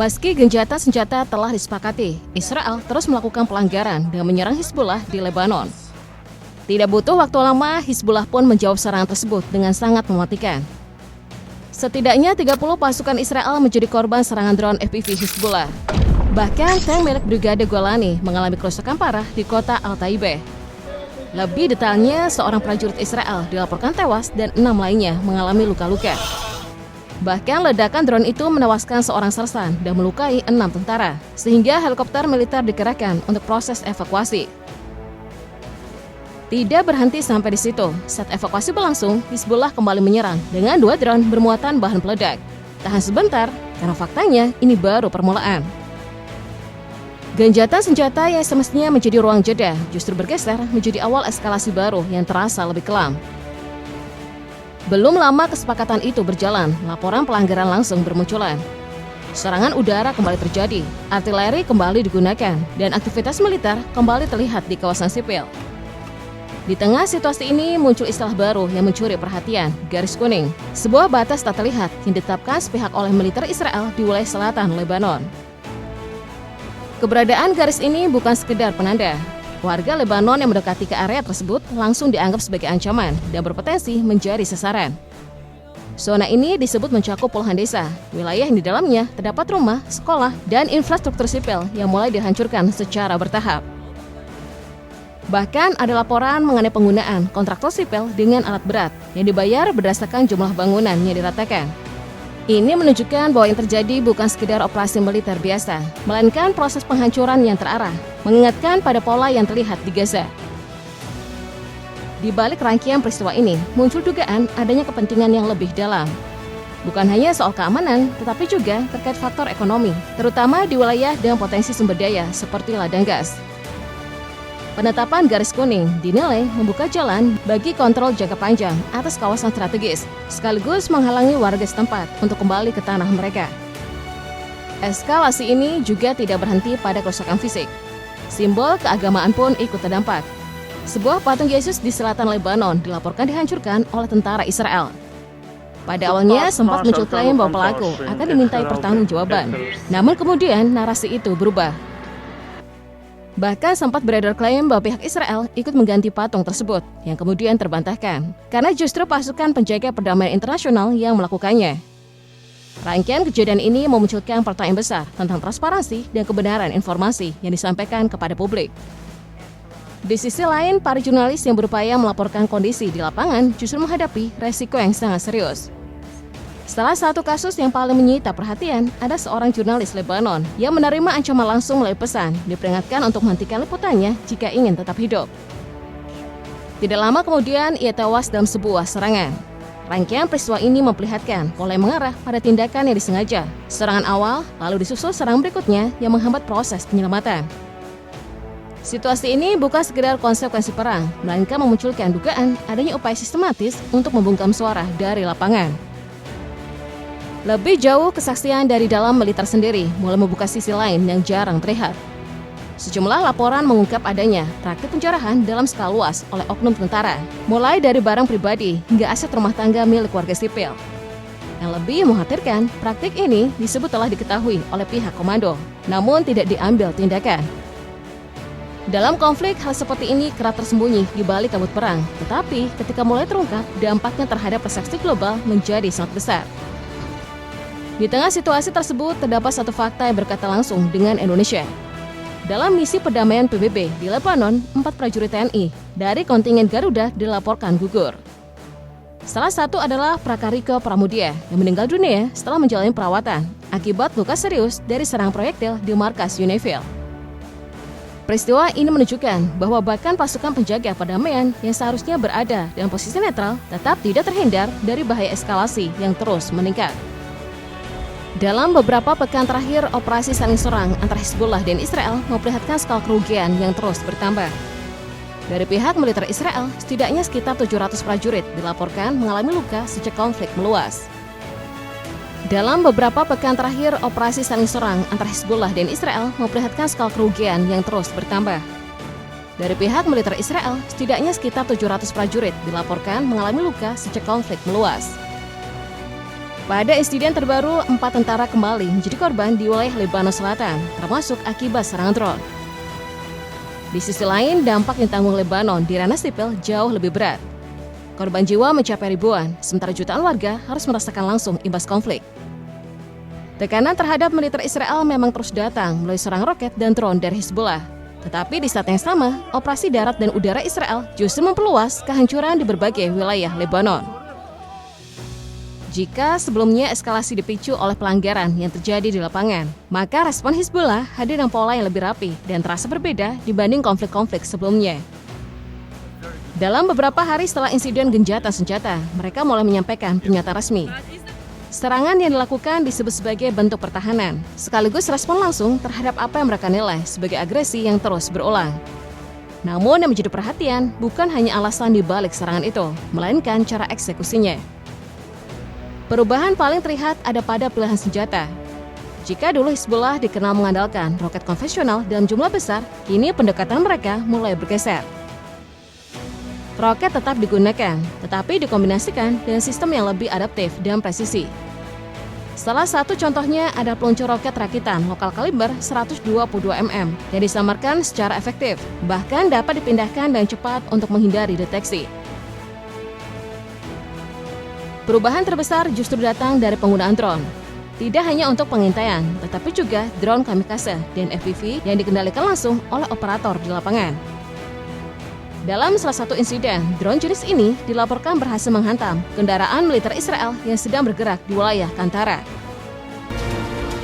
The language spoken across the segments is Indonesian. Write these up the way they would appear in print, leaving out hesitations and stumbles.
Meski gencatan senjata telah disepakati, Israel terus melakukan pelanggaran dan menyerang Hizbullah di Lebanon. Tidak butuh waktu lama, Hizbullah pun menjawab serangan tersebut dengan sangat mematikan. Setidaknya 30 pasukan Israel menjadi korban serangan drone FPV Hizbullah. Bahkan tank milik Brigade Golani mengalami kerusakan parah di kota Al-Taibeh. Lebih detailnya, seorang prajurit Israel dilaporkan tewas dan 6 lainnya mengalami luka-luka. Bahkan ledakan drone itu menewaskan seorang sersan dan melukai 6 tentara, sehingga helikopter militer dikerahkan untuk proses evakuasi. Tidak berhenti sampai di situ, saat evakuasi berlangsung, Hizbullah kembali menyerang dengan 2 drone bermuatan bahan peledak. Tahan sebentar, karena faktanya ini baru permulaan. Gencatan senjata yang semestinya menjadi ruang jeda justru bergeser menjadi awal eskalasi baru yang terasa lebih kelam. Belum lama kesepakatan itu berjalan, laporan pelanggaran langsung bermunculan. Serangan udara kembali terjadi, artileri kembali digunakan, dan aktivitas militer kembali terlihat di kawasan sipil. Di tengah situasi ini muncul istilah baru yang mencuri perhatian, garis kuning, sebuah batas tak terlihat yang ditetapkan sepihak oleh militer Israel di wilayah selatan Lebanon. Keberadaan garis ini bukan sekedar penanda. Warga Lebanon yang mendekati ke area tersebut langsung dianggap sebagai ancaman dan berpotensi menjadi sasaran. Zona ini disebut mencakup puluhan desa, wilayah yang di dalamnya terdapat rumah, sekolah, dan infrastruktur sipil yang mulai dihancurkan secara bertahap. Bahkan ada laporan mengenai penggunaan kontraktor sipil dengan alat berat yang dibayar berdasarkan jumlah bangunan yang diratakan. Ini menunjukkan bahwa yang terjadi bukan sekedar operasi militer biasa, melainkan proses penghancuran yang terarah, mengingatkan pada pola yang terlihat di Gaza. Di balik rangkaian peristiwa ini, muncul dugaan adanya kepentingan yang lebih dalam. Bukan hanya soal keamanan, tetapi juga terkait faktor ekonomi, terutama di wilayah dengan potensi sumber daya seperti ladang gas. Penetapan garis kuning dinilai membuka jalan bagi kontrol jangka panjang atas kawasan strategis, sekaligus menghalangi warga setempat untuk kembali ke tanah mereka. Eskalasi ini juga tidak berhenti pada kerusakan fisik. Simbol keagamaan pun ikut terdampak. Sebuah patung Yesus di selatan Lebanon dilaporkan dihancurkan oleh tentara Israel. Pada awalnya sempat muncul klaim bahwa pelaku akan dimintai pertanggungjawaban, namun kemudian narasi itu berubah. Bahkan sempat beredar klaim bahwa pihak Israel ikut mengganti patung tersebut, yang kemudian terbantahkan, karena justru pasukan penjaga perdamaian internasional yang melakukannya. Rangkaian kejadian ini memunculkan pertanyaan besar tentang transparansi dan kebenaran informasi yang disampaikan kepada publik. Di sisi lain, para jurnalis yang berupaya melaporkan kondisi di lapangan justru menghadapi resiko yang sangat serius. Salah satu kasus yang paling menyita perhatian ada seorang jurnalis Lebanon yang menerima ancaman langsung melalui pesan, diperingatkan untuk menghentikan liputannya jika ingin tetap hidup. Tidak lama kemudian, ia tewas dalam sebuah serangan. Rangkaian peristiwa ini memperlihatkan pola yang mengarah pada tindakan yang disengaja. Serangan awal, lalu disusul serangan berikutnya yang menghambat proses penyelamatan. Situasi ini bukan sekedar konsekuensi perang, melainkan memunculkan dugaan adanya upaya sistematis untuk membungkam suara dari lapangan. Lebih jauh, kesaksian dari dalam militer sendiri mulai membuka sisi lain yang jarang terlihat. Sejumlah laporan mengungkap adanya praktik penjarahan dalam skala luas oleh oknum tentara, mulai dari barang pribadi hingga aset rumah tangga milik warga sipil. Yang lebih mengkhawatirkan, praktik ini disebut telah diketahui oleh pihak komando, namun tidak diambil tindakan. Dalam konflik, hal seperti ini kerap tersembunyi di balik kabut perang, tetapi ketika mulai terungkap, dampaknya terhadap persepsi global menjadi sangat besar. Di tengah situasi tersebut, terdapat satu fakta yang berkaitan langsung dengan Indonesia. Dalam misi perdamaian PBB di Lebanon, 4 prajurit TNI dari kontingen Garuda dilaporkan gugur. Salah satu adalah Prakariko Pramudia yang meninggal dunia setelah menjalani perawatan akibat luka serius dari serangan proyektil di markas UNIFIL. Peristiwa ini menunjukkan bahwa bahkan pasukan penjaga perdamaian yang seharusnya berada dalam posisi netral tetap tidak terhindar dari bahaya eskalasi yang terus meningkat. Dalam beberapa pekan terakhir, operasi saling serang antara Hizbullah dan Israel memperlihatkan skala kerugian yang terus bertambah. Dari pihak militer Israel, setidaknya sekitar 700 prajurit dilaporkan mengalami luka sejak konflik meluas. Dalam beberapa pekan terakhir, operasi saling serang antara Hizbullah dan Israel memperlihatkan skala kerugian yang terus bertambah. Dari pihak militer Israel, setidaknya sekitar 700 prajurit dilaporkan mengalami luka sejak konflik meluas. Pada insiden terbaru, 4 tentara kembali menjadi korban di wilayah Lebanon Selatan, termasuk akibat serangan drone. Di sisi lain, dampak yang ditanggung Lebanon di ranah sipil jauh lebih berat. Korban jiwa mencapai ribuan, sementara jutaan warga harus merasakan langsung imbas konflik. Tekanan terhadap militer Israel memang terus datang melalui serangan roket dan drone dari Hizbullah. Tetapi di saat yang sama, operasi darat dan udara Israel justru memperluas kehancuran di berbagai wilayah Lebanon. Jika sebelumnya eskalasi dipicu oleh pelanggaran yang terjadi di lapangan, maka respon Hizbullah hadir dengan pola yang lebih rapi dan terasa berbeda dibanding konflik-konflik sebelumnya. Dalam beberapa hari setelah insiden gencatan senjata, mereka mulai menyampaikan pernyataan resmi. Serangan yang dilakukan disebut sebagai bentuk pertahanan, sekaligus respon langsung terhadap apa yang mereka nilai sebagai agresi yang terus berulang. Namun yang menjadi perhatian bukan hanya alasan dibalik serangan itu, melainkan cara eksekusinya. Perubahan paling terlihat ada pada pilihan senjata. Jika dulu Hizbullah dikenal mengandalkan roket konvensional dalam jumlah besar, kini pendekatan mereka mulai bergeser. Roket tetap digunakan, tetapi dikombinasikan dengan sistem yang lebih adaptif dan presisi. Salah satu contohnya ada peluncur roket rakitan lokal kaliber 122 mm yang disamarkan secara efektif, bahkan dapat dipindahkan dengan cepat untuk menghindari deteksi. Perubahan terbesar justru datang dari penggunaan drone. Tidak hanya untuk pengintaian, tetapi juga drone kamikaze dan FPV yang dikendalikan langsung oleh operator di lapangan. Dalam salah satu insiden, drone jenis ini dilaporkan berhasil menghantam kendaraan militer Israel yang sedang bergerak di wilayah Kantara.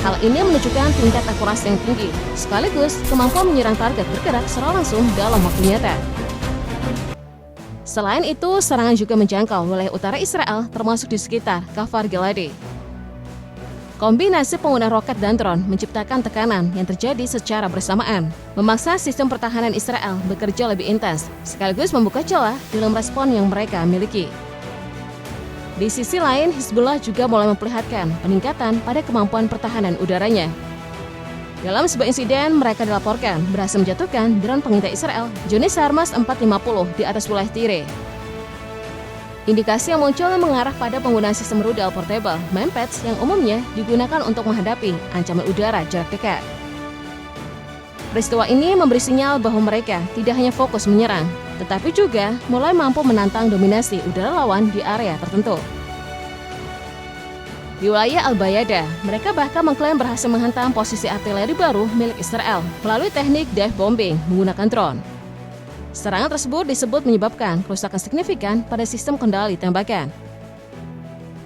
Hal ini menunjukkan tingkat akurasi yang tinggi, sekaligus kemampuan menyerang target bergerak secara langsung dalam waktu nyata. Selain itu, serangan juga menjangkau wilayah utara Israel, termasuk di sekitar Kfar Giladi. Kombinasi penggunaan roket dan drone menciptakan tekanan yang terjadi secara bersamaan, memaksa sistem pertahanan Israel bekerja lebih intens, sekaligus membuka celah dalam respon yang mereka miliki. Di sisi lain, Hizbullah juga mulai memperlihatkan peningkatan pada kemampuan pertahanan udaranya. Dalam sebuah insiden, mereka dilaporkan berhasil menjatuhkan drone pengintai Israel jenis Harmas 450 di atas wilayah Tire. Indikasi yang muncul mengarah pada penggunaan sistem rudal portable (MAMPETS) yang umumnya digunakan untuk menghadapi ancaman udara jarak dekat. Peristiwa ini memberi sinyal bahwa mereka tidak hanya fokus menyerang, tetapi juga mulai mampu menantang dominasi udara lawan di area tertentu. Di wilayah Al-Bayada, mereka bahkan mengklaim berhasil menghantam posisi artileri baru milik Israel melalui teknik dive bombing menggunakan drone. Serangan tersebut disebut menyebabkan kerusakan signifikan pada sistem kendali tembakan.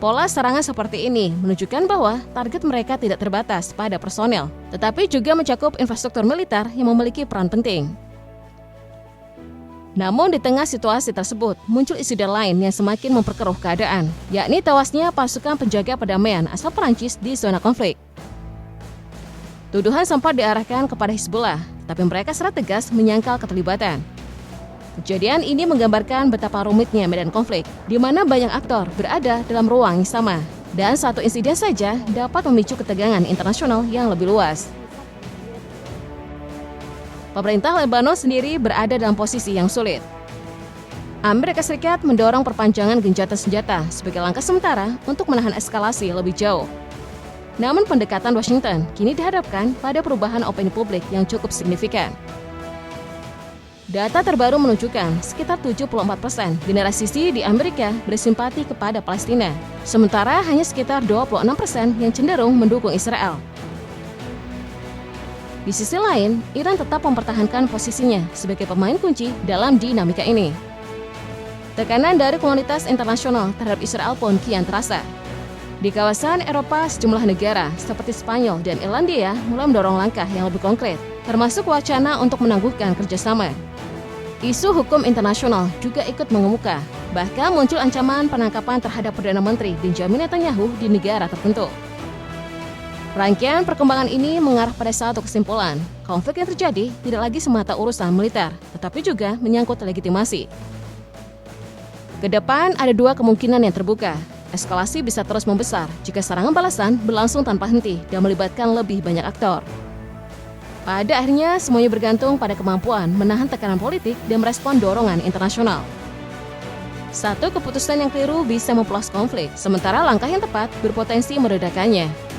Pola serangan seperti ini menunjukkan bahwa target mereka tidak terbatas pada personel, tetapi juga mencakup infrastruktur militer yang memiliki peran penting. Namun di tengah situasi tersebut, muncul insiden lain yang semakin memperkeruh keadaan, yakni tewasnya pasukan penjaga perdamaian asal Perancis di zona konflik. Tuduhan sempat diarahkan kepada Hizbullah, tapi mereka secara tegas menyangkal keterlibatan. Kejadian ini menggambarkan betapa rumitnya medan konflik, di mana banyak aktor berada dalam ruang yang sama, dan satu insiden saja dapat memicu ketegangan internasional yang lebih luas. Pemerintah Lebanon sendiri berada dalam posisi yang sulit. Amerika Serikat mendorong perpanjangan gencatan senjata sebagai langkah sementara untuk menahan eskalasi lebih jauh. Namun pendekatan Washington kini dihadapkan pada perubahan opini publik yang cukup signifikan. Data terbaru menunjukkan sekitar 74% generasi Z di Amerika bersimpati kepada Palestina, sementara hanya sekitar 26% yang cenderung mendukung Israel. Di sisi lain, Iran tetap mempertahankan posisinya sebagai pemain kunci dalam dinamika ini. Tekanan dari komunitas internasional terhadap Israel pun kian terasa. Di kawasan Eropa, sejumlah negara seperti Spanyol dan Irlandia mulai mendorong langkah yang lebih konkret, termasuk wacana untuk menangguhkan kerjasama. Isu hukum internasional juga ikut mengemuka, bahkan muncul ancaman penangkapan terhadap Perdana Menteri Benjamin Netanyahu di negara tertentu. Rangkaian perkembangan ini mengarah pada satu kesimpulan, konflik yang terjadi tidak lagi semata urusan militer, tetapi juga menyangkut legitimasi. Kedepan ada dua kemungkinan yang terbuka. Eskalasi bisa terus membesar jika serangan balasan berlangsung tanpa henti dan melibatkan lebih banyak aktor. Pada akhirnya, semuanya bergantung pada kemampuan menahan tekanan politik dan merespon dorongan internasional. Satu keputusan yang keliru bisa memplos konflik, sementara langkah yang tepat berpotensi meredakannya.